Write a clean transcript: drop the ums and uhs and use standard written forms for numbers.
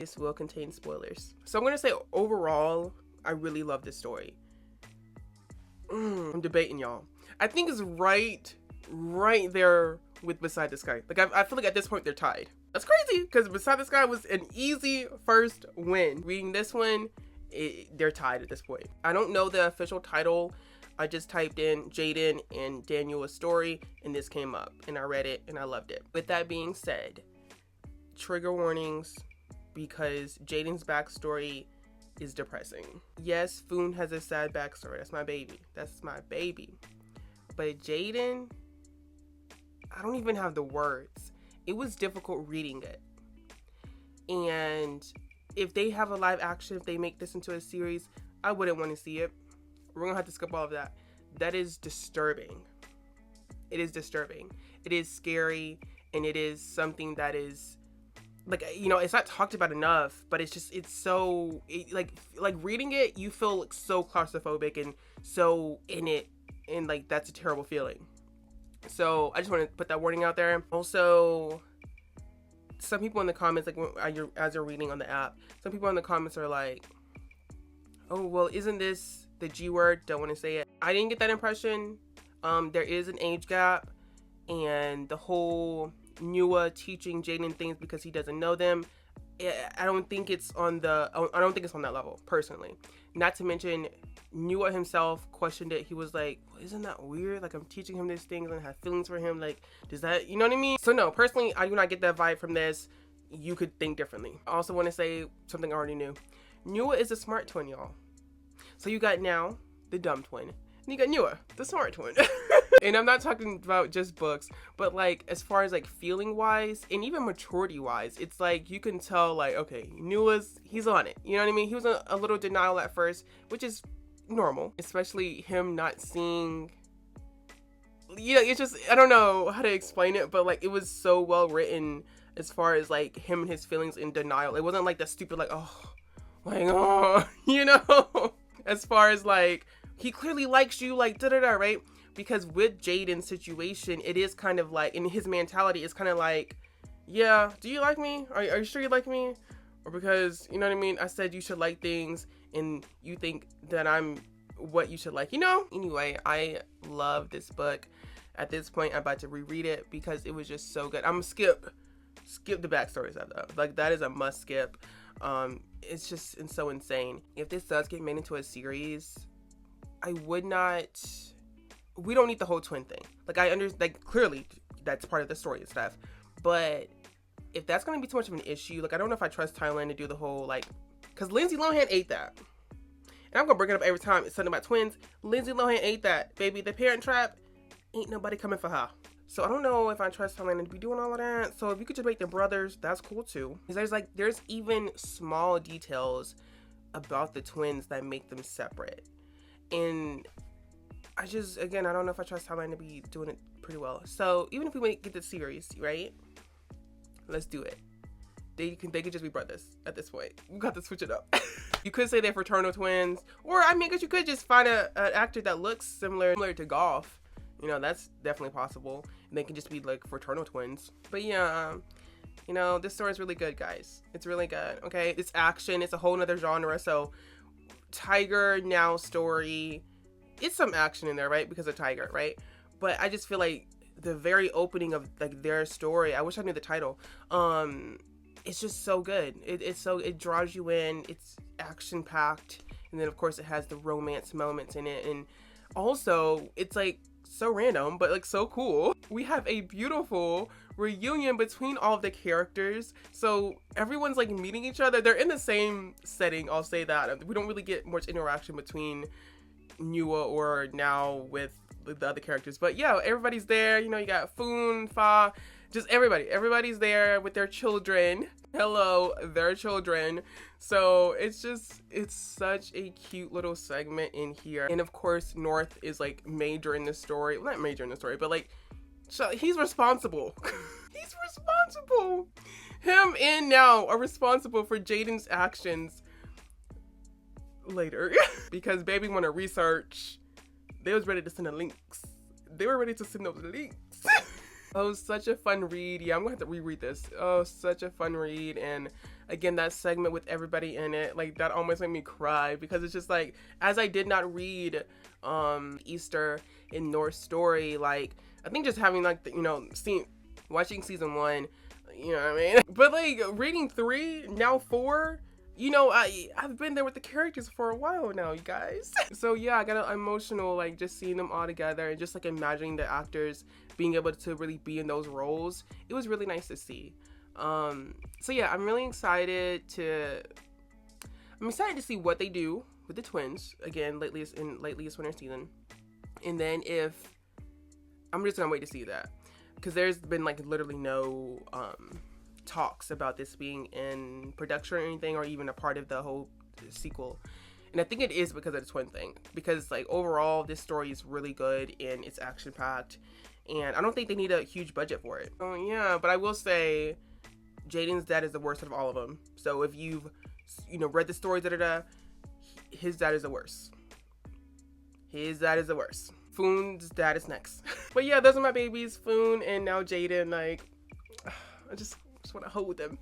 This will contain spoilers. So I'm going to say overall, I really love this story. I'm debating, y'all. I think it's right there with Beside the Sky. Like, I feel like at this point they're tied. That's crazy because Beside the Sky was an easy first win. Reading this one, they're tied at this point. I don't know the official title. I just typed in Jayden and Dan Nuea's story and this came up and I read it and I loved it. With that being said, trigger warnings because Jayden's backstory is depressing. Yes, Foon has a sad backstory. That's my baby. That's my baby. But Jayden, I don't even have the words. It was difficult reading it. And if they have a live action, if they make this into a series, I wouldn't want to see it. We're gonna have to skip all of that. That is disturbing. It is disturbing. It is scary, and it is something that is like, you know, it's not talked about enough, but it's just, it's so, like reading it, you feel like so claustrophobic and so in it, and like that's a terrible feeling. So I just want to put that warning out there. Also, some people in the comments, like as you're reading on the app, some people in the comments are like, oh, well, isn't this the G word? Don't want to say it. I didn't get that impression. There is an age gap, and the whole Nuea teaching Jayden things because he doesn't know them, I don't think it's on that level, personally. Not to mention, Nuea himself questioned it. He was like, well, isn't that weird? Like, I'm teaching him these things and I have feelings for him. Like, does that, you know what I mean? So no, personally, I do not get that vibe from this. You could think differently. I also want to say something I already knew. Nuea is a smart twin, y'all. So you got now the dumb twin, and you got Nuea, the smart twin. And I'm not talking about just books, but like as far as like feeling wise and even maturity wise, it's like you can tell like, okay, he's on it. You know what I mean? He was a little denial at first, which is normal, especially him not seeing. You know, it's just, I don't know how to explain it, but like it was so well written as far as like him and his feelings in denial. It wasn't like that stupid like, oh, you know, as far as like he clearly likes you, like da-da-da, right? Because with Jayden's situation, it is kind of like, in his mentality, it's kind of like, yeah, do you like me? Are you sure you like me? Or because, you know what I mean? I said you should like things and you think that I'm what you should like, you know? Anyway, I love this book. At this point, I'm about to reread it because it was just so good. I'm gonna skip the backstories of that. Like, that is a must skip. It's just so insane. If this does get made into a series, I would not... We don't need the whole twin thing. Like, I understand, like, clearly that's part of the story and stuff. But if that's going to be too much of an issue, like, I don't know if I trust Thailand to do the whole, like, because Lindsay Lohan ate that. And I'm going to bring it up every time it's something about twins. Lindsay Lohan ate that. Baby, the Parent Trap, ain't nobody coming for her. So I don't know if I trust Thailand to be doing all of that. So if you could just make them brothers, that's cool too. Because there's even small details about the twins that make them separate. And I don't know if I trust Thailand to be doing it pretty well. So even if we get the series, right? Let's do it. They could just be brothers at this point. We got to switch it up. You could say they're fraternal twins, or I mean, I guess you could just find an actor that looks similar to Golf. You know, that's definitely possible. And they can just be like fraternal twins. But yeah, you know, this story is really good, guys. It's really good. Okay, it's action. It's a whole nother genre. So Tiger Now story. It's some action in there, right? Because of Tiger, right? But I just feel like the very opening of like their story, I wish I knew the title. It's just so good. It draws you in. It's action packed, and then of course it has the romance moments in it, and also it's like so random but like so cool. We have a beautiful reunion between all of the characters, so everyone's like meeting each other. They're in the same setting, I'll say that. We don't really get much interaction between Nuea or Now with the other characters, but yeah, everybody's there. You know, you got Foon, Fa, just everybody's there with their children. Hello, their children. So it's such a cute little segment in here. And of course, North is like major in the story. Well, not major in the story, but like, he's responsible. He's responsible. Him and Now are responsible for Jayden's actions later. Because baby want to research. They was ready to send the links. They were ready to send those links. Oh, such a fun read. Yeah, I'm gonna have to reread this. Oh, such a fun read. And again, that segment with everybody in it, like that almost made me cry, because it's just like, as I did not read Easter in Norse story, like I think just having like the, watching season 1, you know what I mean? But like reading 3, now 4, I've been there with the characters for a while now, you guys. So yeah, I got emotional, like just seeing them all together and just like imagining the actors being able to really be in those roles. It was really nice to see. So yeah, I'm excited to see what they do with the twins again, lately winter season. And then I'm just gonna wait to see that, because there's been like literally no talks about this being in production or anything, or even a part of the whole sequel. And I think it is because of the twin thing, because like overall this story is really good and it's action packed, and I don't think they need a huge budget for it. Oh yeah, but I will say Jayden's dad is the worst out of all of them. So if you've read the story, his dad is the worst. Foon's dad is next. But yeah, those are my babies, Foon and now Jayden. Like, I just want to hold them.